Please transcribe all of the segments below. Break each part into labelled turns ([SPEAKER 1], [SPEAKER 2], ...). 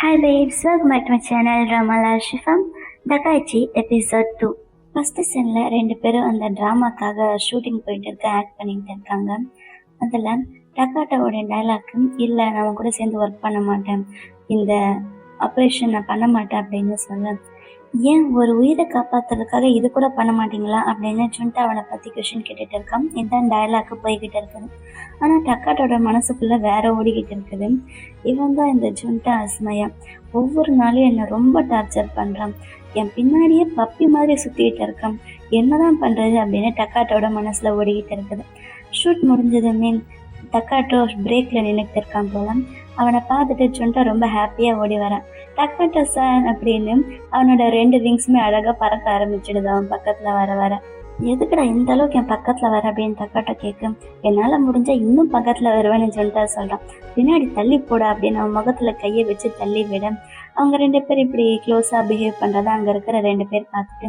[SPEAKER 1] Hi babes, welcome back to my channel Drama Shifam. Dakaichi episode 2. First சீனில் 2 பேரும் அந்த ட்ராமாக்காக shooting போயிட்டு act பண்ணிட்டு இருக்காங்க. அதில் டக்காட்டாவோட டைலாக்கு, இல்லை நான் அவன் கூட சேர்ந்து ஒர்க் பண்ண மாட்டேன், இந்த ஆப்ரேஷன் நான் பண்ண மாட்டேன் அப்படின்னு சொல்ல, ஏன் ஒரு உயிரை காப்பாற்றுறதுக்காக இது கூட பண்ண மாட்டீங்களா அப்படின்னு சொல்லிட்டு அவனை பற்றி கொஷின் கேட்டுட்டு இருக்கான். இதுதான் டைலாக்கு போய்கிட்டு இருக்குது. ஆனால் டக்காட்டோட மனசுக்குள்ளே வேற ஓடிக்கிட்டு இருக்குது. இவன் தான் இந்த ஜுண்டா அஸ்மையா. ஒவ்வொரு நாளும் என்னை ரொம்ப டார்ச்சர் பண்ணுறான், என் பின்னாடியே பப்பி மாதிரி சுற்றிக்கிட்டு இருக்கான், என்னதான் பண்ணுறது அப்படின்னு டக்காட்டோட மனசில் ஓடிக்கிட்டு இருக்குது. ஷூட் முடிஞ்சதுமே டக்காட்டோ பிரேக்கில் நின்றுட்டு இருக்கான் போல. அவனை பார்த்துட்டு ஜுண்டா ரொம்ப ஹாப்பியாக ஓடி வரான். டக்காட்டோ சார் அப்படின்னு அவனோட 2 விங்ஸுமே அழகாக பறக்க ஆரம்பிச்சிடுது அவன் பக்கத்தில் வர வர. எதுக்குடா இந்த அளவுக்கு என் பக்கத்தில் வர அப்படின்னு டக்காட்டோ கேட்கும். என்னால் முடிஞ்சால் இன்னும் பக்கத்தில் வருவேன்னு ஜுண்டா சொல்கிறான். பின்னாடி தள்ளி போட அப்படின்னு அவன் முகத்தில் கையை வச்சு தள்ளி விட, அவங்க 2 பேர் இப்படி க்ளோஸாக பிஹேவ் பண்ணுறதா அங்கே இருக்கிற 2 பேர் பார்த்துட்டு,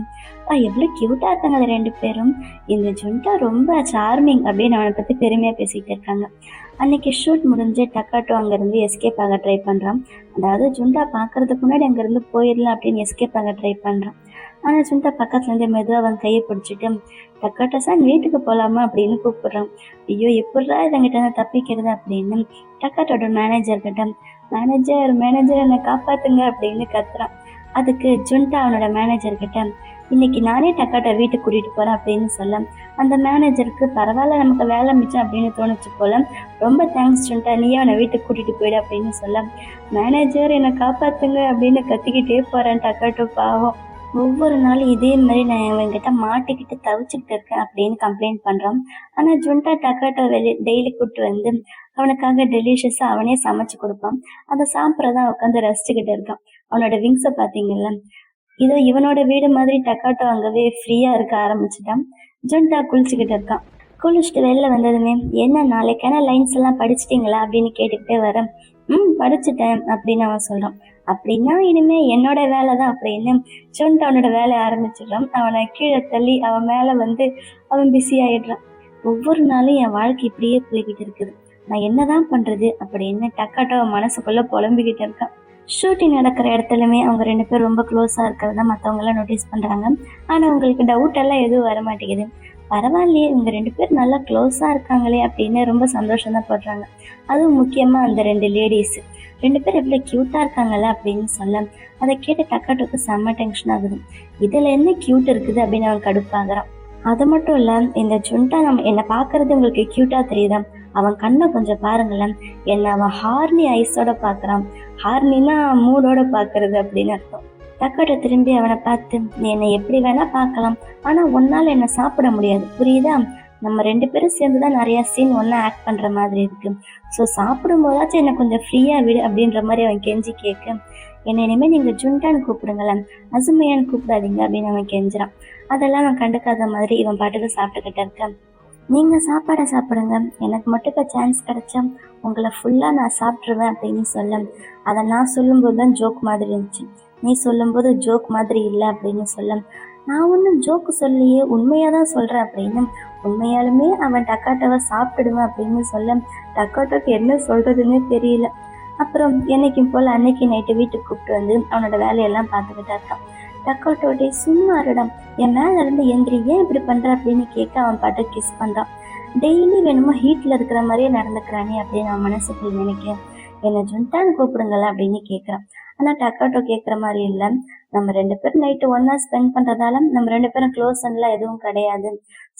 [SPEAKER 1] எவ்வளோ க்யூட்டாக இருக்காங்க 2 பேரும், இந்த ஜுண்டா ரொம்ப சார்மிங் அப்படின்னு அவனை பற்றி பெருமையாக பேசிகிட்டு இருக்காங்க. அன்னைக்கு ஷூட் முடிஞ்சு டக்காட்டோ அங்கேருந்து எஸ்கேப் ஆக ட்ரை பண்ணுறான். அதாவது ஜுண்டா பார்க்கறதுக்கு முன்னாடி அங்கேருந்து போயிடலாம் அப்படின்னு எஸ்கேப் ஆக ட்ரை பண்ணுறான். ஆனால் ஜுண்டா பக்கத்துலேருந்து மெதுவாக அவன் கையை பிடிச்சிட்டு, டக்காட்டோ சார் வீட்டுக்கு போகலாமா அப்படின்னு கூப்பிடுறான். ஐயோ எப்படா இதங்கிட்ட தப்பிக்கிறது அப்படின்னு டக்காட்டோட மேனேஜர்கிட்ட, மேனேஜர் என்னை காப்பாற்றுங்க அப்படின்னு கத்துறான். அதுக்கு ஜுண்டா அவனோட மேனேஜர்கிட்ட, இன்னைக்கு நானே டக்காட்டை வீட்டுக்கு கூட்டிகிட்டு போகிறேன் அப்படின்னு சொல்ல, அந்த மேனேஜருக்கு பரவாயில்ல நமக்கு வேலை மிச்சம் அப்படின்னு தோணுச்சு போல, ரொம்ப தேங்க்ஸ் ஜுண்டா, நீயே அவனை வீட்டுக்கு கூட்டிகிட்டு போயிடு அப்படின்னு சொல்ல, மேனேஜர் என்னை காப்பாற்றுங்க அப்படின்னு கத்திக்கிட்டே போகிறேன் டக்காட்டோ பாவம். ஒவ்வொரு நாளும் இதே மாதிரி நான் இவங்கிட்ட மாட்டிக்கிட்டு தவிச்சுக்கிட்டு இருக்கேன் அப்படின்னு கம்ப்ளைண்ட் பண்ணுறான். ஆனால் ஜுண்டா டக்காட்டோ டெய்லி கூப்பிட்டு வந்து அவனுக்காக டெலிஷியஸாக அவனே சமைச்சு கொடுப்பான். அதை சாப்பிட்றதான் உட்காந்து ரசிச்சுக்கிட்டு இருக்கான். அவனோட விங்ஸை பார்த்தீங்கல்ல, இதோ இவனோட வீடு மாதிரி டக்காட்டோ அங்கவே ஃப்ரீயாக இருக்க ஆரம்பிச்சுட்டான். ஜுண்டா குளிச்சுக்கிட்டு இருக்கான். குளிச்சுட்டு வெளில வந்ததுமே, என்ன நாளைக்கான லைன்ஸ் எல்லாம் படிச்சிட்டிங்களா அப்படின்னு கேட்டுக்கிட்டே வரேன். படிச்சுட்டேன் அப்படின்னு அவன் சொல்கிறான். அப்படின்னா இனிமே என்னோட வேலை தான் அப்படின்னு ஜுண்டா அவனோட வேலையை ஆரம்பிச்சிடுறான். அவனை கீழே தள்ளி அவன் மேலே வந்து அவன் பிஸி ஆகிடுறான். ஒவ்வொரு நாளும் என் வாழ்க்கை இப்படியே போய்கிட்டு இருக்குது, நான் என்னதான் பண்ணுறது அப்படின்னு டக்காட்டோ மனசுக்குள்ளே புலம்பிக்கிட்டு இருக்கான். ஷூட்டிங் நடக்கிற இடத்துலையுமே அவங்க 2 பேரும் ரொம்ப க்ளோஸாக இருக்கிறத மற்றவங்களாம் நோட்டீஸ் பண்ணுறாங்க. ஆனால் அவங்களுக்கு டவுட் எல்லாம் எதுவும் வர மாட்டேங்குது. பரவாயில்லையே இவங்க 2 பேர் நல்லா க்ளோஸாக இருக்காங்களே அப்படின்னு ரொம்ப சந்தோஷம் தான் படுறாங்க. அதுவும் முக்கியமாக அந்த 2 லேடிஸ் 2 பேர் எவ்வளோ க்யூட்டாக இருக்காங்கல்ல அப்படின்னு சொல்ல, அதை கேட்டு டக்காட்டோக்கு செம்ம டென்ஷன் ஆகுது. இதில் என்ன க்யூட் இருக்குது அப்படின்னு அவன் கடுப்பாகிறான். அது மட்டும் இல்லை, இந்த ஜுண்டா என்னை பார்க்கறது உங்களுக்கு க்யூட்டாக தெரியுதா, அவன் கண்ணை கொஞ்சம் பாருங்களேன், என்னை அவன் ஹார்னி ஐஸோட பார்க்குறான், ஹார்னின்னா மூடோட பார்க்கறது அப்படின்னு அர்த்தம். டக்காட்டோ திரும்பி அவனை பார்த்து, நீ என்னை எப்படி வேணா பார்க்கலாம், ஆனால் ஒன்னால் என்னை சாப்பிட முடியாது புரியுதா, நம்ம 2 பேரும் சேர்ந்து தான் நிறையா சீன் ஒன்றா ஆக்ட் பண்ணுற மாதிரி இருக்கு, ஸோ சாப்பிடும் போதாச்சும் என்னை கொஞ்சம் ஃப்ரீயாக விடு அப்படின்ற மாதிரி அவன் கெஞ்சி கேட்க, என்னை இனிமேல் நீங்கள் ஜுண்டான்னு கூப்பிடுங்களேன், அசுமையான்னு கூப்பிடாதீங்க அப்படின்னு அவன் கெஞ்சுறான். அதெல்லாம் அவன் கண்டுக்காத மாதிரி இவன் பாட்டுக்கு சாப்பிட்டுக்கிட்ட இருக்கான். நீங்கள் சாப்பாடை சாப்பிடுங்க, எனக்கு மட்டும் இப்போ சான்ஸ் கிடைச்சா உங்களை ஃபுல்லாக நான் சாப்பிட்ருவேன் அப்படின்னு சொல்ல, அதை நான் சொல்லும்போது தான் ஜோக் மாதிரி இருந்துச்சு, நீ சொல்லும்போது ஜோக் மாதிரி இல்லை அப்படின்னு சொல்ல, நான் ஒன்றும் ஜோக்கு சொல்லியே உண்மையாக தான் சொல்கிறேன் அப்படின்னு உண்மையாலுமே அவன் டக்காட்டோவை சாப்பிட்டுடுவேன் அப்படின்னு சொல்ல, டக்காட்டோக்கு என்ன சொல்கிறதுன்னே தெரியல. அப்புறம் என்னைக்கும் போல் அன்னைக்கு நைட்டு வீட்டுக்கு கூப்பிட்டு வந்து அவனோட வேலையெல்லாம் பார்த்துக்கிட்டா இருக்கான். டக்காட்டோடே சும்மா இருடம், என் மேலே இருந்து எந்திரி, ஏன் இப்படி பண்ணுற அப்படின்னு கேட்க அவன் பாட்டு கிஸ் பண்ணுறான். டெய்லி வேணுமோ ஹீட்டில் இருக்கிற மாதிரியே நடந்துக்கிறானே அப்படின்னு அவன் மனசுக்குள்ள நினைக்கிறேன். என்னை ஜுண்டான்னு கூப்பிடுங்களேன் அப்படின்னு கேட்குறான். ஆனால் டக்காட்டோ கேட்குற மாதிரி இல்லை, நம்ம 2 பேரும் நைட்டு ஒன்றா ஸ்பெண்ட் பண்ணுறதால நம்ம 2 பேரும் க்ளோஸ் எல்லாம் எதுவும் கிடையாது,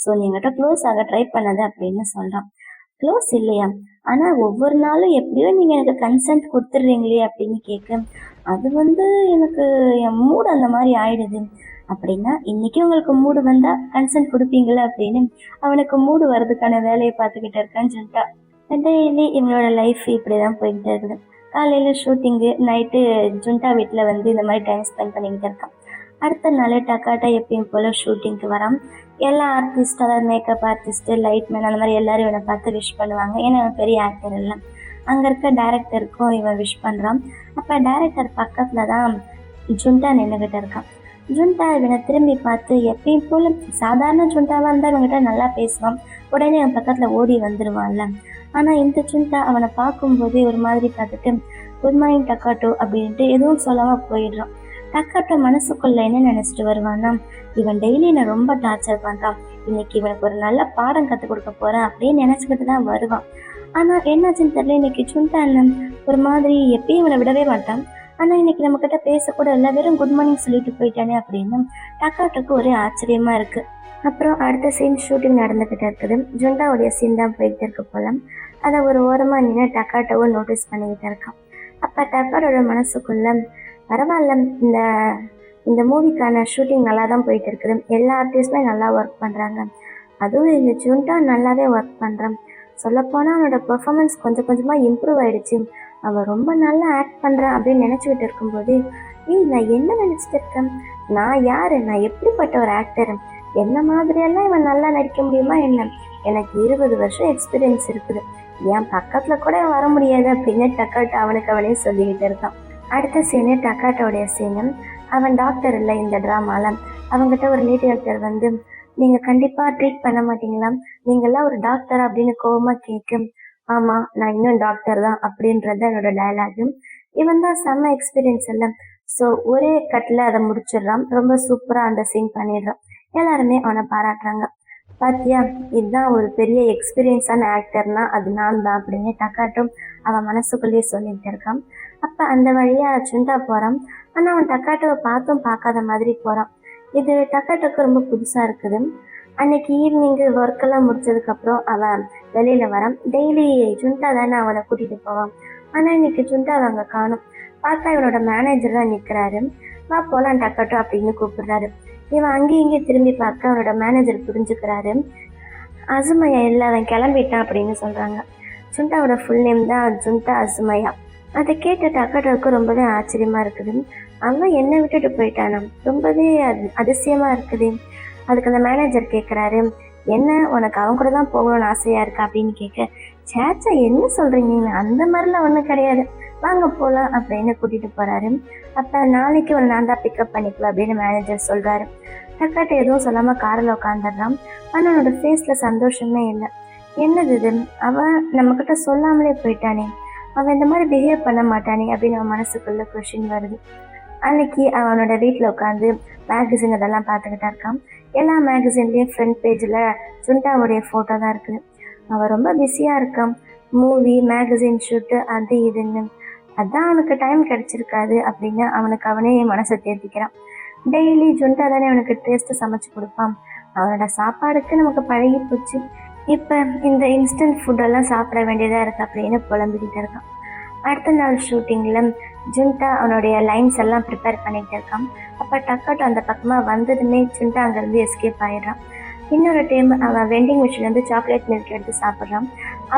[SPEAKER 1] ஸோ நீங்கிட்ட க்ளோஸ் ஆக ட்ரை பண்ணது அப்படின்னு சொல்கிறான். க்ளோஸ் இல்லையா, ஆனால் ஒவ்வொரு நாளும் எப்படியோ நீங்கள் எனக்கு கன்சென்ட் கொடுத்துட்றீங்களே அப்படின்னு கேட்க, அது எனக்கு என் மூடு அந்த மாதிரி ஆயிடுது, அப்படின்னா இன்றைக்கி உங்களுக்கு மூடு வந்தால் கன்சென்ட் கொடுப்பீங்களா அப்படின்னு அவனுக்கு மூடு வர்றதுக்கான வேலையை பார்த்துக்கிட்டு இருக்கான்னு சொல்லிட்டா. டெய்லி இவங்களோட லைஃப் இப்படி தான் போய்கிட்டு இருக்குது. காலையில் ஷூட்டிங்கு, நைட்டு ஜுண்டா வீட்டில் இந்த மாதிரி டைம் ஸ்பெண்ட் பண்ணிக்கிட்டு இருக்கான். அடுத்த நாள் டக்காட்டா எப்பயும் போல் ஷூட்டிங்க்கு வரான். எல்லா ஆர்டிஸ்ட், அதாவது மேக்கப் ஆர்டிஸ்ட்டு, லைட்மேன், அந்த மாதிரி எல்லோரும் இவனை பார்த்து விஷ் பண்ணுவாங்க. ஏன்னா இவன் பெரிய ஆக்டர் இல்லை. அங்கே இருக்க டேரக்டருக்கும் இவன் விஷ் பண்ணுறான். அப்போ டேரக்டர் பக்கத்தில் தான் ஜுண்டா நின்றுக்கிட்டு இருக்கான். ஜுண்டா இவனை திரும்பி பார்த்து எப்பயும் போல சாதாரண ஜுண்டாவாக இருந்தால் இவங்கிட்ட நல்லா பேசுவான், உடனே அவன் பக்கத்தில் ஓடி வந்துடுவான்ல. ஆனால் இந்த ஜுண்டா அவனை பார்க்கும்போதே ஒரு மாதிரி பார்த்துட்டு குட் மார்னிங் டக்காட்டோ அப்படின்ட்டு எதுவும் சொல்லாமல் போயிடுறான். டக்காட்டோ மனசுக்குள்ள என்ன நினச்சிட்டு வருவான்னா, இவன் டெய்லி என்னை ரொம்ப டார்ச்சர் பண்ணுறான், இன்னைக்கு இவனுக்கு ஒரு நல்ல பாடம் கற்றுக் கொடுக்க போகிறேன் அப்படின்னு நினச்சிக்கிட்டு தான் வருவான். ஆனால் என்னாச்சுன்னு தெரியல, இன்னைக்கு ஜுண்டா அண்ணன் ஒரு மாதிரி எப்பயும் இவனை விடவே மாட்டான். ஆனால் இன்னைக்கு நம்மக்கிட்ட பேசக்கூட இல்லை, வெறும் குட் மார்னிங் சொல்லிட்டு போயிட்டானே அப்படின்னு டக்காட்டோக்கு ஒரே ஆச்சரியமா இருக்கு. அப்புறம் அடுத்த சீன் ஷூட்டிங் நடந்துக்கிட்டு இருக்குது. ஜுண்டாவுடைய சீன் தான் போயிட்டு இருக்கு போல. அதை ஒரு ஓரமாக நின்று டக்காட்டோவும் நோட்டீஸ் பண்ணிக்கிட்டு இருக்கான். அப்போ டக்காட்டோட மனசுக்குள்ள பரவாயில்ல, இந்த இந்த மூவிக்கான ஷூட்டிங் நல்லா தான் போயிட்டு இருக்குது, எல்லா ஆர்டிஸ்டுமே நல்லா ஒர்க் பண்ணுறாங்க, அதுவும் இந்த ஜுண்டா நல்லாவே ஒர்க் பண்ணுறான், சொல்லப்போனால் அவனோட பெர்ஃபார்மன்ஸ் கொஞ்சம் கொஞ்சமாக இம்ப்ரூவ் ஆகிடுச்சு, அவன் ரொம்ப நல்லா ஆக்ட் பண்ணுறான் அப்படின்னு நினச்சிக்கிட்டு இருக்கும்போது, நான் என்ன நினச்சிட்டு இருக்கேன், நான் யார், நான் எப்படிப்பட்ட ஒரு ஆக்டர், என்ன மாதிரியெல்லாம் இவன் நல்லா நடிக்க முடியுமா என்ன, எனக்கு 20 வருஷம் எக்ஸ்பீரியன்ஸ் இருக்குது, என் பக்கத்தில் கூட வர முடியாது அப்படின்னு டக்காட்டோ அவனுக்கு அவனே சொல்லிக்கிட்டு இருக்கான். அடுத்த சீனு டக்காட்டோடைய சீனு. அவன் டாக்டர் இல்லை இந்த ட்ராமாவில். அவங்ககிட்ட ஒரு லேடி டாக்டர் வந்து, நீங்கள் கண்டிப்பாக ட்ரீட் பண்ண மாட்டீங்களா, நீங்கள்லாம் ஒரு டாக்டர் அப்படின்னு கோவமாக கேட்கும். ஆமாம், நான் இன்னும் டாக்டர் தான் அப்படின்றது என்னோட டயலாகு. இவன் தான் செம்ம எக்ஸ்பீரியன்ஸ் இல்லை, ஸோ ஒரே கட்டில் அதை முடிச்சிடுறான், ரொம்ப சூப்பராக அந்த சீன் பண்ணிடுறான். எல்லாருமே அவனை பாராட்டுறாங்க. பாத்தியா, இதுதான் ஒரு பெரிய எக்ஸ்பீரியன்ஸான ஆக்டர்னா அது நான் தான் அப்படின்னு டக்காட்டும் அவன் மனசுக்குள்ளேயே சொல்லிட்டு இருக்கான். அப்போ அந்த வழியாக ஜுண்டா போகிறான். ஆனால் அவன் டக்காட்டோவை பார்த்தும் பார்க்காத மாதிரி போகிறான். இது டக்காட்டோக்கு ரொம்ப புதுசாக இருக்குது. அன்னைக்கு ஈவினிங்கு ஒர்க்கெல்லாம் முடிச்சதுக்கப்புறம் அவன் வெளியில் வரான். டெய்லி ஜுண்டா தானே அவனை கூட்டிகிட்டு போவான். ஆனால் இன்னைக்கு ஜுண்டா அங்கே காணும். பார்த்தா இவனோட மேனேஜர் தான் நிற்கிறாரு. வா போகலாம் டக்காட்டோ அப்படின்னு கூப்பிடுறாரு. இவன் அங்கேயும் இங்கேயும் திரும்பி பார்க்க அவனோட மேனேஜர் புரிஞ்சுக்கிறாரு. அசுமையா இல்லை, அவன் கிளம்பிட்டான் அப்படின்னு சொல்கிறாங்க. ஜுண்டாவோட ஃபுல் நேம் தான் ஜுண்டா அசுமையா. அதை கேட்ட டக்காட்டோவுக்கு ரொம்பவே ஆச்சரியமாக இருக்குது. அவன் என்னை விட்டுட்டு போயிட்டானா, ரொம்பவே அதிசயமாக இருக்குது. அதுக்கு அந்த மேனேஜர் கேட்குறாரு, என்ன உனக்கு அவன் கூட தான் போகணும்னு ஆசையாக இருக்கா அப்படின்னு கேட்க, சேச்சா என்ன சொல்கிறீங்க, அந்த மாதிரிலாம் ஒன்றும் கிடையாது, வாங்க போகலாம் அப்படின்னு கூட்டிகிட்டு போகிறாரு. அப்போ நாளைக்கு ஒரு நான் தான் பிக்கப் பண்ணிக்கலாம் அப்படின்னு மேனேஜர் சொல்கிறாரு. டக்காட்டோ எதுவும் சொல்லாமல் காரில் உட்காந்துடுறான். ஆனால் அவனோட ஃபேஸில் சந்தோஷமே இல்லை. என்னது இது, அவன் நம்மக்கிட்ட சொல்லாமலே போயிட்டானே, அவன் இந்த மாதிரி பிஹேவ் பண்ண மாட்டானே அப்படின்னு அவன் மனசுக்குள்ளே கொஷின் வருது. அன்னைக்கு அவனோட வீட்டில் உட்காந்து மேகசின் அதெல்லாம் பார்த்துக்கிட்டா இருக்கான். எல்லா மேகசின்லேயும் ஃப்ரண்ட் பேஜில் ஜுண்டாவுடைய ஃபோட்டோ தான் இருக்குது. அவன் ரொம்ப பிஸியாக இருக்கான், மூவி மேகசின் ஷூட்டு அது இதுன்னு. அதான் அவனுக்கு டைம் கிடச்சிருக்காது அப்படின்னு அவனுக்கு அவனே மனசை தேர்த்திக்கிறான். டெய்லி ஜுண்டா தானே அவனுக்கு டேஸ்ட்டு சமைச்சு கொடுப்பான். அவனோட சாப்பாடுக்கு நமக்கு பழகி போச்சு. இப்போ இந்த இன்ஸ்டன்ட் ஃபுட்டெல்லாம் சாப்பிட வேண்டியதாக இருக்குது அப்படின்னு புலம்பிக்கிட்டு இருக்கான். அடுத்த நாள் ஷூட்டிங்கில் ஜுண்டா அவனுடைய லைன்ஸ் எல்லாம் ப்ரிப்பேர் பண்ணிகிட்டு இருக்கான். அப்போ டக்காட்டோ அந்த பக்கமாக வந்ததுமே ஜுண்டா அங்கேருந்து எஸ்கேப் ஆகிடுறான். இன்னொரு டைம் அவன் வெண்டிங் மிஷின்லேருந்து சாக்லேட் மில்க் எடுத்து சாப்பிட்றான்.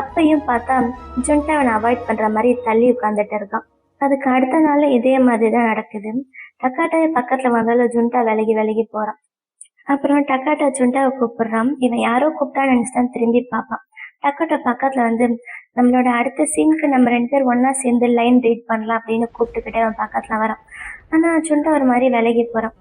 [SPEAKER 1] அப்பையும் பார்த்தா ஜுண்டா அவனை அவாய்ட் பண்ணுற மாதிரி தள்ளி உட்காந்துட்டு இருக்கான். அதுக்கு அடுத்த நாள் இதே மாதிரி தான் நடக்குது. டக்காட்டோவை பக்கத்தில் வந்தாலும் ஜுண்டா விலகி விலகி போகிறான். அப்புறம் டக்காட்டோ ஜுண்டாவை கூப்பிடுறான். இவன் யாரோ கூப்பிட்டான்னு நினச்சி தான் திரும்பி பார்ப்பான். டக்காட்டோ பக்கத்தில் வந்து, நம்மளோட அடுத்த சீனுக்கு நம்ம 2 பேர் ஒன்றா சேர்ந்து லைன் ரீட் பண்ணலாம் அப்படின்னு கூப்பிட்டுக்கிட்டே அவன் பக்கத்தில் வரான். ஆனால் ஜுண்டா ஒரு மாதிரி விலகி போகிறான்.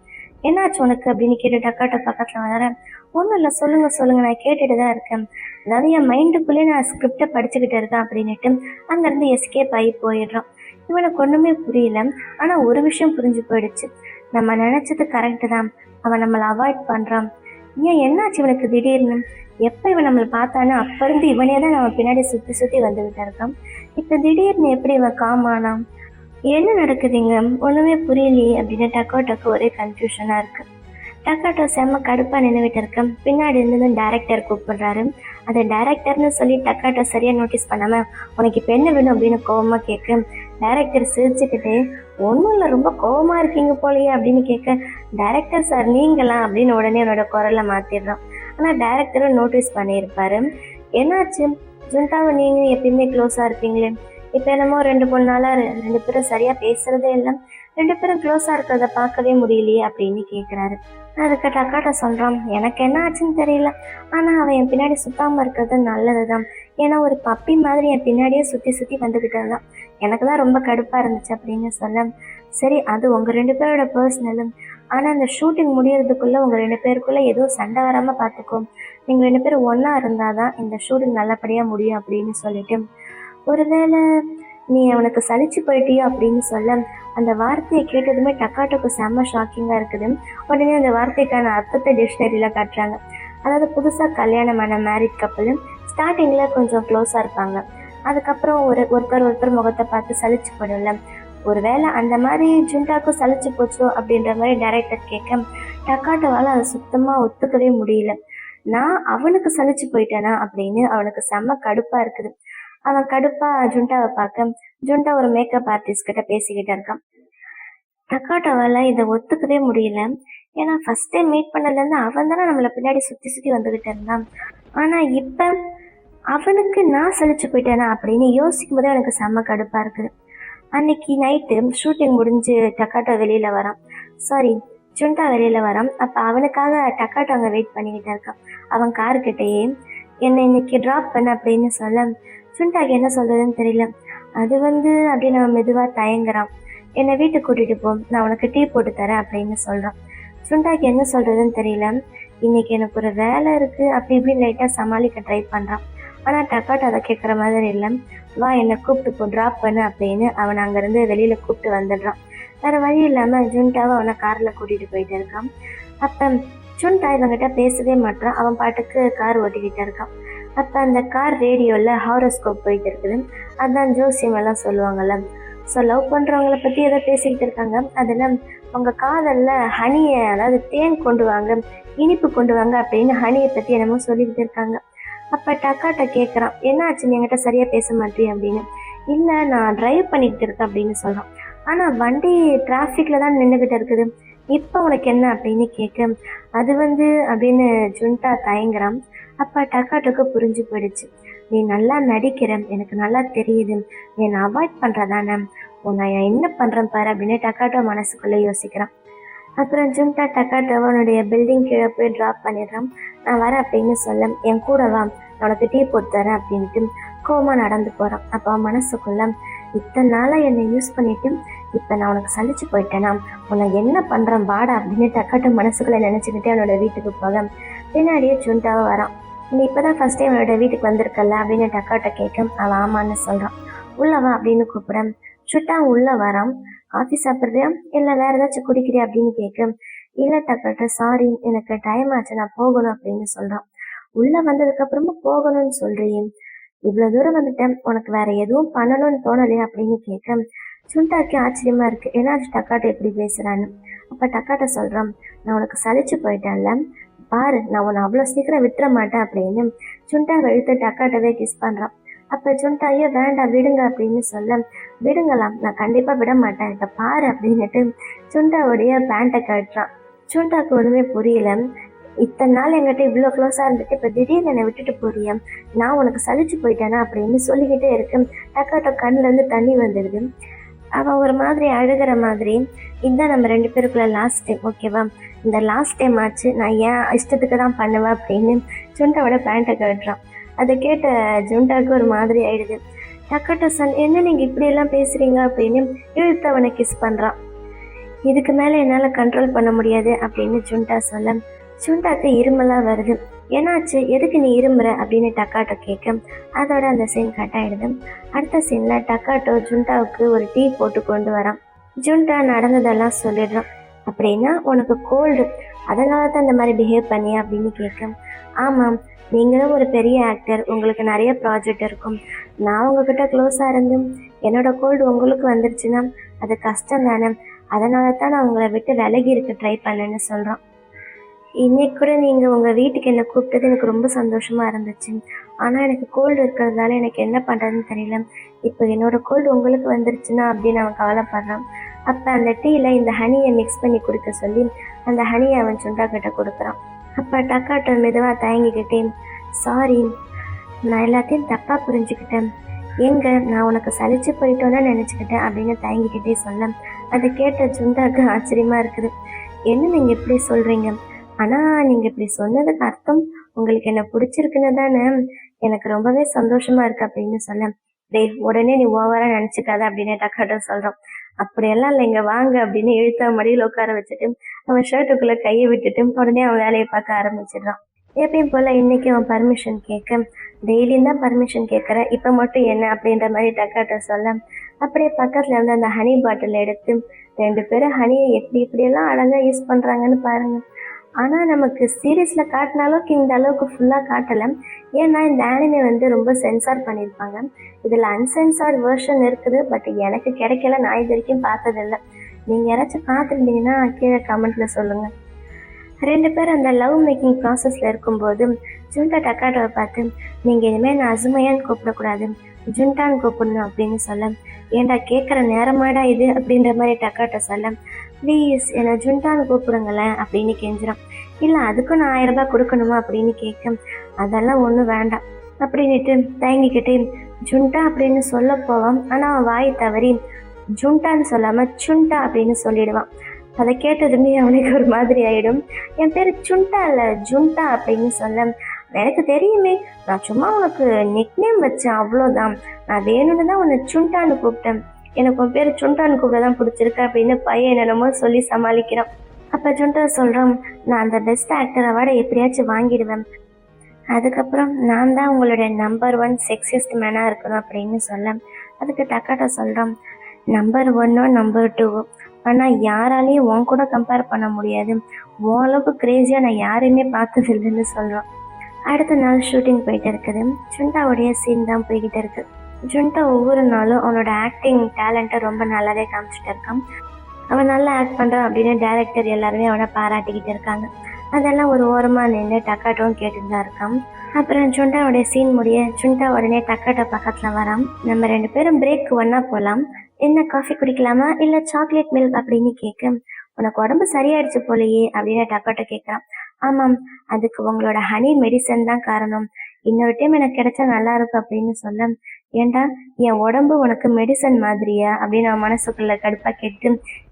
[SPEAKER 1] என்னாச்சு உனக்கு அப்படின்னு கேட்டு டக்காட்டோ பக்கத்தில் வரேன். ஒன்றும் இல்லை, சொல்லுங்கள் நான் கேட்டுட்டு தான் இருக்கேன், அதாவது என் மைண்டுக்குள்ளே நான் ஸ்கிரிப்டை படிச்சுக்கிட்டு இருக்கேன் அப்படின்ட்டு அங்கேருந்து எஸ்கேப் ஆகி போயிடுறான். இவனுக்கு ஒன்றுமே புரியல. ஆனால் ஒரு விஷயம் புரிஞ்சு போயிடுச்சு, நம்ம நினச்சது கரெக்டு தான், அவன் நம்மளை அவாய்ட் பண்ணுறான். ஏன் என்னாச்சு இவனுக்கு திடீர்னு, எப்போ இவன் நம்மளை பார்த்தானோ அப்போ இருந்து இவனே தான் நம்ம பின்னாடி சுற்றி சுற்றி வந்துக்கிட்டு இருக்கான். இப்போ திடீர்னு எப்படி இவன் காமானான், என்ன நடக்குதுங்க ஒன்றுமே புரியலையே அப்படின்னு டக்காட்டோக்கு ஒரே கன்ஃபியூஷனாக இருக்குது. டக்காட்டோ செம்ம கடுப்பாக நின்றுவிட்டு இருக்க. பின்னாடி இருந்து டேரக்டர் கூப்பிடுறாரு. அதை டேரக்டர்னு சொல்லி டக்காட்டோ சரியாக நோட்டீஸ் பண்ணாமல், உனக்கு இப்போ என்ன வேணும் அப்படின்னு கோவமாக கேட்க, டேரக்டர் சிரிச்சுக்கிட்டே, ஒன்றும் இல்லை ரொம்ப கோவமாக இருக்கீங்க போலையே அப்படின்னு கேட்க, டேரக்டர் சார் நீங்களாம் அப்படின்னு உடனே என்னோட குரலை மாற்றிடுறான். ஆனால் டேரக்டரும் நோட்டீஸ் பண்ணியிருப்பாரு. என்னாச்சு ஜுண்டாவை நீங்கள் எப்பயுமே க்ளோஸாக இருப்பீங்களே, இப்போ என்னமோ 2-3 நாளாக 2 பேரும் சரியாக பேசுகிறதே இல்லை, 2 பேரும் க்ளோஸாக இருக்கிறத பார்க்கவே முடியலையே அப்படின்னு கேட்குறாரு. அதுக்கு டக்காட்டோ சொல்கிறான், எனக்கு என்ன ஆச்சுன்னு தெரியல, ஆனால் அவன் என் பின்னாடி சுத்தாமல் இருக்கிறது நல்லது தான், ஏன்னா ஒரு பப்பி மாதிரி என் பின்னாடியே சுற்றி சுற்றி வந்துக்கிட்டு இருந்தான், எனக்கு தான் ரொம்ப கடுப்பாக இருந்துச்சு அப்படின்னு சொல்ல, சரி அது உங்கள் 2 பேரோட பர்சனலும், ஆனால் அந்த ஷூட்டிங் முடியறதுக்குள்ளே உங்கள் 2 பேருக்குள்ளே எதுவும் சண்டை வராமல் பார்த்துக்கோ, நீங்கள் 2 பேரும் ஒன்றா இருந்தால் தான் இந்த ஷூட்டிங் நல்லபடியாக முடியும் அப்படின்னு சொல்லிட்டு, ஒருவேளை நீ அவனுக்கு சலிச்சு போயிட்டியோ அப்படின்னு சொல்ல அந்த வார்த்தையை கேட்டதுமே டக்காட்டோக்கு செம்ம ஷாக்கிங்காக இருக்குது. உடனே அந்த வார்த்தைக்கான அர்த்தத்தை டிக்ஷனரியில் காட்டுறாங்க. அதாவது புதுசாக கல்யாணமான மேரிட் கப்பல் ஸ்டார்டிங்கில் கொஞ்சம் க்ளோஸாக இருப்பாங்க, அதுக்கப்புறம் ஒருத்தர் முகத்தை பார்த்து சலிச்சு போயிடும்ல. ஒருவேளை அந்த மாதிரி ஜுண்டாக்கும் சலிச்சு போச்சோ அப்படின்ற மாதிரி டைரக்டர் கேட்க டக்காட்டோவால் அதை சுத்தமாக ஒத்துக்கவே முடியல. நான் அவனுக்கு சலிச்சு போயிட்டேனா அப்படின்னு அவனுக்கு செம்ம கடுப்பாக இருக்குது. அவன் கடுப்பா ஜுண்டாவை பார்க்க ஜுண்டா ஒரு மேக்கப் ஆர்டிஸ்ட் கிட்ட பேசிக்கிட்டு இருக்கான். டக்காட்டோவால் இதை ஒத்துக்கவே முடியல. ஏன்னா ஃபர்ஸ்ட் டைம் மீட் பண்ணதுலேருந்து அவன் தானே நம்மளை பின்னாடி சுற்றி சுற்றி வந்துக்கிட்டு இருந்தான். ஆனால் இப்போ அவனுக்கு நான் சலிச்சு போயிட்டேனா அப்படின்னு யோசிக்கும் போதே எனக்கு செம்ம கடுப்பாக இருக்குது. அன்னைக்கு நைட்டு ஷூட்டிங் முடிஞ்சு டக்காட்டோ வெளியில் வரான், சாரி ஜுண்டா வெளியில் வரான். அப்போ அவனுக்காக டக்காட்டோ அங்கே வெயிட் பண்ணிக்கிட்டு இருக்கான். அவன் காருக்கிட்டேயே என்னை இன்னைக்கு ட்ராப் பண்ண அப்படின்னு சொல்ல ஜுண்டாக்கு என்ன சொல்கிறதுன்னு தெரியல. அது அப்படின்னு அவன் மெதுவாக தயங்குறான். என்னை வீட்டுக்கு கூட்டிகிட்டு போ, நான் உனக்கு டீ போட்டு தரேன் அப்படின்னு சொல்கிறான். ஜுண்டாக்கு என்ன சொல்கிறதுன்னு தெரியல. இன்னைக்கு எனக்கு ஒரு வேலை இருக்குது அப்படி இப்படின்னு லைட்டாக சமாளிக்க ட்ரை பண்ணுறான். ஆனால் டக்காட்டோ அதை கேட்குற மாதிரி இல்லை. வா என்னை கூப்பிட்டு போ, ட்ராப் பண்ணு அப்படின்னு அவனை அங்கேருந்து வெளியில் கூப்பிட்டு வந்துடுறான். வேறு வழி இல்லாமல் ஜுண்டாவை அவனை காரில் கூட்டிகிட்டு போயிட்டு இருக்கான். அப்போ ஜுண்டா இவங்கிட்ட பேசவே மாட்டான், அவன் பாட்டுக்கு கார் ஓட்டிக்கிட்டு இருக்கான். அப்போ அந்த கார் ரேடியோவில் ஹாரோஸ்கோப் போயிட்டு இருக்குது. அதான் ஜோசியம் எல்லாம் சொல்லுவாங்கள்ல. ஸோ லவ் பண்ணுறவங்கள பற்றி எதோ பேசிக்கிட்டு இருக்காங்க. அதில் அவங்க காதலில் ஹனியை, அதாவது தேன் கொண்டு வாங்க, இனிப்பு கொண்டு வாங்க அப்படின்னு ஹனியை பற்றி என்னமோ சொல்லிக்கிட்டு இருக்காங்க. அப்போ டக்காட்ட கேட்குறான், என்ன ஆச்சு நீ என்கிட்ட சரியாக பேச மாட்டேன் அப்படின்னு. இல்லை நான் ட்ரைவ் பண்ணிக்கிட்டு இருக்கேன் அப்படின்னு சொல்கிறான். ஆனால் வண்டி டிராஃபிக்கில் தான் நின்றுக்கிட்டு இருக்குது, இப்போ உனக்கு என்ன அப்படின்னு கேட்க அது அப்படின்னு ஜுண்டா தயங்குறான். அப்போ டக்காட்டுக்கு புரிஞ்சு போயிடுச்சு. நீ நல்லா நடிக்கிற, எனக்கு நல்லா தெரியுது, நீ என்னை அவாய்ட் பண்ணுறதானே, உன்னை என்ன பண்ணுறேன் பாரு அப்படின்னு டக்காட்டோ மனசுக்குள்ளே யோசிக்கிறான். அப்புறம் ஜுண்டா டக்காட்டோவை அவனுடைய பில்டிங் கீழே போய் ட்ராப் பண்ணிடுறான். நான் வரேன் அப்படின்னு சொல்ல என் கூட வா, நான் உனக்கு டீ போட்டு தரேன் அப்படின்ட்டு கோமா நடந்து போகிறான். அப்போ அவன் மனசுக்குள்ள இத்தனை நாளாக என்னை யூஸ் பண்ணிட்டு இப்போ நான் உனக்கு சலிச்சு போயிட்டேனா, உன்னை என்ன பண்ணுறேன் வாடா அப்படின்னு டக்காட்டோ மனசுக்குள்ளே நினச்சிக்கிட்டே அவனோட வீட்டுக்கு போக பின்னாடியே ஜுண்டாவை வரான். நீ இப்போ தான் ஃபஸ்ட் டைம் அவனோட வீட்டுக்கு வந்திருக்கல அப்படின்னு டக்காட்டோ கேட்க அவன் ஆமான்னு சொல்கிறான். உள்ளவா அப்படின்னு கூப்பிட்றேன். சுட்டா உள்ளே வரான். காஃபி சாப்பிட்றியா இல்லை வேறு ஏதாச்சும் குடிக்கிறியா அப்படின்னு கேட்க இல்லை டக்காட்டோ சாரி எனக்கு டைம் ஆச்சு நான் போகணும் அப்படின்னு சொல்கிறான். உள்ளே வந்ததுக்கப்புறமா போகணும்னு சொல்கிறியே, இவ்வளோ தூரம் வந்துட்டேன், உனக்கு வேற எதுவும் பண்ணணும்னு தோணலையா அப்படின்னு கேட்க சுண்டாக்கு ஆச்சரியமா இருக்குது, ஏன்னா டக்காட்டோ எப்படி பேசுகிறான்னு. அப்போ டக்காட்டோ சொல்கிறான், நான் உனக்கு சலிச்சு போயிட்டேன்ல, பாரு நான் உன்னை அவ்வளோ சீக்கிரம் விட்டுற மாட்டேன் அப்படின்னு சுண்டா வெளுத்து டக்காட்டோவே கிஸ் பண்ணுறான். அப்போ சுண்டா ஐயோ வேண்டாம் விடுங்க அப்படின்னு சொல்ல விடுங்களாம், நான் கண்டிப்பாக விட மாட்டேன், இப்போ பாரு அப்படின்னுட்டு சுண்டாவுடைய பேண்ட்டை கட்டுறான். சுண்டாக்கு ஒன்றுமே புரியல. இத்தனை நாள் என்கிட்ட இவ்வளோ க்ளோஸாக இருந்துட்டு இப்போ திடீர்னு என்னை விட்டுட்டு போறியா, நான் உனக்கு சலிச்சு போயிட்டேனா அப்படின்னு சொல்லிக்கிட்டே இருக்கேன். டக்காட்டோ கண்ணுலேருந்து தண்ணி வந்துடுது. அவன் ஒரு மாதிரி அழுகிற மாதிரி, இதுதான் நம்ம 2 பேருக்குள்ள லாஸ்ட் டைம், ஓகேவா, இந்த லாஸ்ட் டைம் ஆச்சு, நான் ஏன் இஷ்டத்துக்கு தான் பண்ணுவேன் அப்படின்னு ஜுண்டாவோட பேண்ட்டை கட்டுறான். அதை கேட்ட ஜுண்டாவுக்கு ஒரு மாதிரி ஆயிடுது. டக்காட்டோ சன் என்ன நீங்கள் இப்படியெல்லாம் பேசுகிறீங்க அப்படின்னு இழுத்து அவனை கிஸ் பண்ணுறான். இதுக்கு மேலே என்னால் கண்ட்ரோல் பண்ண முடியாது அப்படின்னு ஜுண்டா சொல்ல ஜுண்டாக்கு இருமலாக வருது. என்னாச்சு, எதுக்கு நீ இருமுற அப்படின்னு டக்காட்டோ கேட்க அதோட அந்த சீன் கட் ஆகிடுது. அடுத்த சீனில் டக்காட்டோ ஜுண்டாவுக்கு ஒரு டீ போட்டு கொண்டு வரான். ஜுண்டா நடந்ததெல்லாம் சொல்லிடுறான். அப்படின்னா உனக்கு கோல்டு, அதனால தான் இந்த மாதிரி பிஹேவ் பண்ணியா அப்படின்னு கேட்க ஆமாம், நீங்களும் ஒரு பெரிய ஆக்டர், உங்களுக்கு நிறைய ப்ராஜெக்ட் இருக்கும், நான் உங்ககிட்ட க்ளோஸாக இருந்து என்னோட கோல்டு உங்களுக்கு வந்துருச்சுன்னா அது கஷ்டம் தானே, அதனால தான் நான் உங்களை விட்டு விலகி இருக்க ட்ரை பண்ணேன்னு சொல்கிறான். இன்னைக்கு கூட நீங்கள் உங்கள் வீட்டுக்கு என்னை கூப்பிட்டது எனக்கு ரொம்ப சந்தோஷமாக இருந்துச்சு, ஆனால் எனக்கு கோல்டு இருக்கிறதால எனக்கு என்ன பண்ணுறதுன்னு தெரியல, இப்போ என்னோடய கோல்டு உங்களுக்கு வந்துருச்சுன்னா அப்படின்னு அவன் கவலைப்படுறான். அப்போ அந்த டீயில் இந்த ஹனியை மிக்ஸ் பண்ணி கொடுக்க சொல்லி அந்த ஹனியை அவன் சுண்டா கிட்ட கொடுக்குறான். அப்போ டக்காட்டோ மெதுவாக தயங்கிக்கிட்டே சாரி நான் எல்லாத்தையும் தப்பாக புரிஞ்சுக்கிட்டேன், நான் உனக்கு சலிச்சு போயிட்டோன்னு நினச்சிக்கிட்டேன் அப்படின்னு தயங்கிக்கிட்டே சொல்ல அதை கேட்ட சுண்டாக்கு ஆச்சரியமாக இருக்குது. என்ன நீங்கள் இப்படி சொல்கிறீங்க, ஆனால் நீங்கள் இப்படி சொன்னதுக்கு அர்த்தம் உங்களுக்கு என்ன பிடிச்சிருக்குன்னு தானே, எனக்கு ரொம்பவே சந்தோஷமாக இருக்குது அப்படின்னு சொல்ல டேய் உடனே நீ ஓவராக நினச்சிக்காத அப்படின்னு டக்காட்டோ சொல்கிறோம்.
[SPEAKER 2] அப்படியெல்லாம் இல்லைங்க வாங்க அப்படின்னு இழுத்து அவன் மடியில் உட்கார வச்சுட்டு அவன் ஷர்ட்டுக்குள்ள கையை விட்டுட்டு உடனே அவன் வேலையை பார்க்க ஆரம்பிச்சிடுறான். எப்பயும் போல இன்னைக்கு அவன் பர்மிஷன் கேட்க, டெய்லியும் தான் பர்மிஷன் கேட்குற, இப்போ மட்டும் என்ன அப்படின்ற மாதிரி டக்காட்ட சொல்ல, அப்படியே பக்கத்துல இருந்து அந்த ஹனி பாட்டில் எடுத்து 2 பேரும் ஹனியை எப்படி இப்படியெல்லாம் அழகா யூஸ் பண்றாங்கன்னு பாருங்க. ஆனா நமக்கு சீரீஸ்ல காட்டின அளவுக்கு இந்த அளவுக்கு ஃபுல்லா காட்டல. ஏன்னா இந்த ஆனிமே ரொம்ப சென்சார் பண்ணியிருப்பாங்க. இதுல அன்சென்சார்ட் வெர்ஷன் இருக்குது, பட் எனக்கு கிடைக்கல, நான் இது வரைக்கும் பார்த்ததில்ல. நீங்க யாராச்சும் பார்த்துருந்தீங்கன்னா கீழே கமெண்ட்ல சொல்லுங்க. 2 பேரும் அந்த லவ் மேக்கிங் ப்ராசஸ்ல இருக்கும்போது ஜுன்டா டக்காட்டோவை பார்த்து, நீங்க இனிமேல் நான் அசுமையான்னு கூப்பிடக்கூடாது, ஜுன்டான்னு கூப்பிடணும் அப்படின்னு சொல்ல, ஏன்டா கேட்குற நேரமாடா இது அப்படின்ற மாதிரி டக்காட்ட சொல்ல, ப்ளீஸ் என்னை ஜுன்டான்னு கூப்பிடுங்களேன் அப்படின்னு கெஞ்சிடும். இல்லை அதுக்கும் நான் 1000 ரூபாய் கொடுக்கணுமா அப்படின்னு கேட்க, அதெல்லாம் ஒன்றும் வேண்டாம் அப்படின்ட்டு தயங்கிக்கிட்டு ஜுன்டா அப்படின்னு சொல்ல போவான். ஆனால் அவன் வாய் தவறி ஜுன்டான்னு சொல்லாமல் சுண்டா அப்படின்னு சொல்லிடுவான். அதை கேட்டதுமே அவனுக்கு ஒரு மாதிரி ஆயிடும். என் பேர் சுண்டா இல்லை ஜுன்டா அப்படின்னு சொல்ல, எனக்கு தெரியுமே, நான் சும்மா உனக்கு நிக்நேம் வச்சேன் அவ்வளோதான், நான் வேணும்னு தான் உன்னை சுண்டான்னு கூப்பிட்டேன், எனக்கு உன் பேர் சுண்டான்னு கூப்பிட தான் பிடிச்சிருக்கு அப்படின்னு பையன் என்னென்னமோ சொல்லி சமாளிக்கிறான். அப்போ ஜுண்டா சொல்கிறோம், நான் அந்த பெஸ்ட் ஆக்டர் அவார்டை எப்படியாச்சும் வாங்கிடுவேன், அதுக்கப்புறம் நான் தான் உங்களுடைய நம்பர் 1 செக்ஸிஸ்ட் மேனாக இருக்கணும் அப்படின்னு சொல்ல, அதுக்கு டக்காட்டா சொல்கிறோம், நம்பர் 1ஓ நம்பர் 2ஓ, ஆனால் யாராலையும் உன் கூட கம்பேர் பண்ண முடியாது, உன் அளவுக்கு கிரேஸியாக நான் யாரையுமே பார்த்தது இல்லைன்னு சொல்கிறோம். அடுத்த நாள் ஷூட்டிங் போயிட்டு இருக்குது. ஜுண்டாவுடைய சீன் தான் போய்கிட்டு இருக்கு. ஜுண்டா ஒவ்வொரு நாளும் அவனோட ஆக்டிங் டேலண்ட்டை ரொம்ப நல்லாவே காமிச்சிட்டு இருக்கான். அவன் நல்லா ஆக்ட் பண்ணுறான் அப்படின்னு டைரக்டர் எல்லாருமே அவனை பாராட்டிக்கிட்டு இருக்காங்க. அதெல்லாம் ஒரு ஓரமாக நின்று டக்காட்டும் கேட்டுட்டு தான் இருக்கான். அப்புறம் ஜுண்டாவுடைய சீன் முடிய ஜுண்டா உடனே டக்காட்டோ பக்கத்தில் வரான். நம்ம 2 பேரும் பிரேக் ஒன்றா போகலாம், என்ன காஃபி குடிக்கலாமா இல்லை சாக்லேட் மில்க் அப்படின்னு கேட்க, உனக்கு உடம்பு சரியாயிடுச்சு போலையே அப்படின்னு டக்காட்டோ கேட்குறான். ஆமாம், அதுக்கு உங்களோட ஹனி மெடிசன் தான் காரணம், இன்னொரு டைம் எனக்கு கிடைச்சா நல்லா இருக்கும் அப்படின்னு சொல்ல, ஏண்டா என் உடம்பு உனக்கு மெடிசன் மாதிரியா அப்படின்னு அவன் மனசுக்குள்ள கடுப்பாக கேட்டு,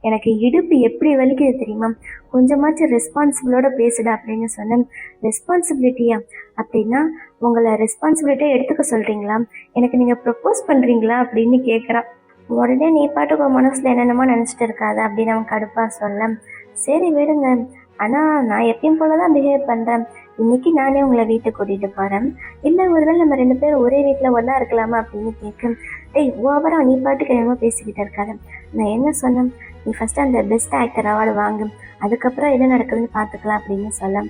[SPEAKER 2] எனக்கு இடுப்பு எப்படி வலிக்குது தெரியுமா, கொஞ்சமாச்சும் ரெஸ்பான்சிபிளோட பேசுடா அப்படின்னு சொன்னேன். ரெஸ்பான்சிபிலிட்டியா அப்படின்னா உங்களை ரெஸ்பான்சிபிலிட்டியாக எடுத்துக்க சொல்கிறீங்களா, எனக்கு நீங்கள் ப்ரப்போஸ் பண்ணுறீங்களா அப்படின்னு கேட்குறான். உடனே நீ பாட்டுக்கு மனசில் என்னென்னமோ நினச்சிட்டு இருக்காது அப்படின்னு அவன் கடுப்பாக சொல்ல, சரி விடுங்க, ஆனால் நான் எப்பயும் போல தான் பிஹேவ் பண்ணுறேன், இன்னைக்கு நானே உங்களை வீட்டுக்கு கூட்டிகிட்டு போகிறேன், இல்லை ஒருவேளை நம்ம 2 பேரும் ஒரே வீட்டில் ஒன்றா இருக்கலாமா அப்படின்னு கேட்க, டேய் ஓவராக நீ பாட்டுக்கு என்னமோ பேசிக்கிட்டு இருக்காது, நான் என்ன சொன்னேன், நீ ஃபஸ்ட்டு அந்த பெஸ்ட் ஆக்டர் அவார்டு வாங்கு, அதுக்கப்புறம் என்ன நடக்குதுன்னு பார்த்துக்கலாம் அப்படின்னு சொல்ல,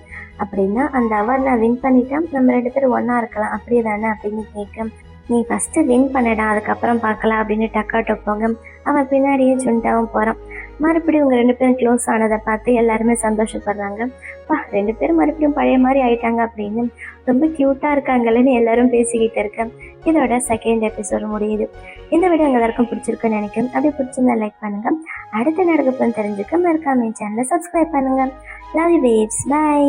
[SPEAKER 2] அப்படின்னா அந்த அவார்டு நான் வின் பண்ணிட்டேன், நம்ம 2 பேரும் ஒன்றா இருக்கலாம் அப்படியே தானே அப்படின்னு கேட்க, நீ ஃபஸ்ட்டு வின் பண்ணடா அதுக்கப்புறம் பார்க்கலாம் அப்படின்னு டக்காட்டோ போங்க. அவன் பின்னாடியே ஜுண்டாவும் போகிறான். மறுபடியும் இவங்க 2 பேரும் க்ளோஸ் ஆனதை பார்த்து எல்லாருமே சந்தோஷப்படுறாங்க. 2 பேரும் மறுபடியும் பழைய மாதிரி ஆயிட்டாங்க அப்படின்னு ரொம்ப க்யூட்டாக இருக்காங்கன்னு எல்லாரும் பேசிக்கிட்டு இருக்கேன். இதோட செகண்ட் எபிசோடு முடியுது. இந்த வீடியோ எல்லாருக்கும் பிடிச்சிருக்குன்னு நினைக்கிறேன். அப்படியே பிடிச்சிருந்தா லைக் பண்ணுங்க. அடுத்த நடக்கப்பன்னு தெரிஞ்சுக்க மறக்காம சேனலை சப்ஸ்கிரைப் பண்ணுங்க. Love you babes, by.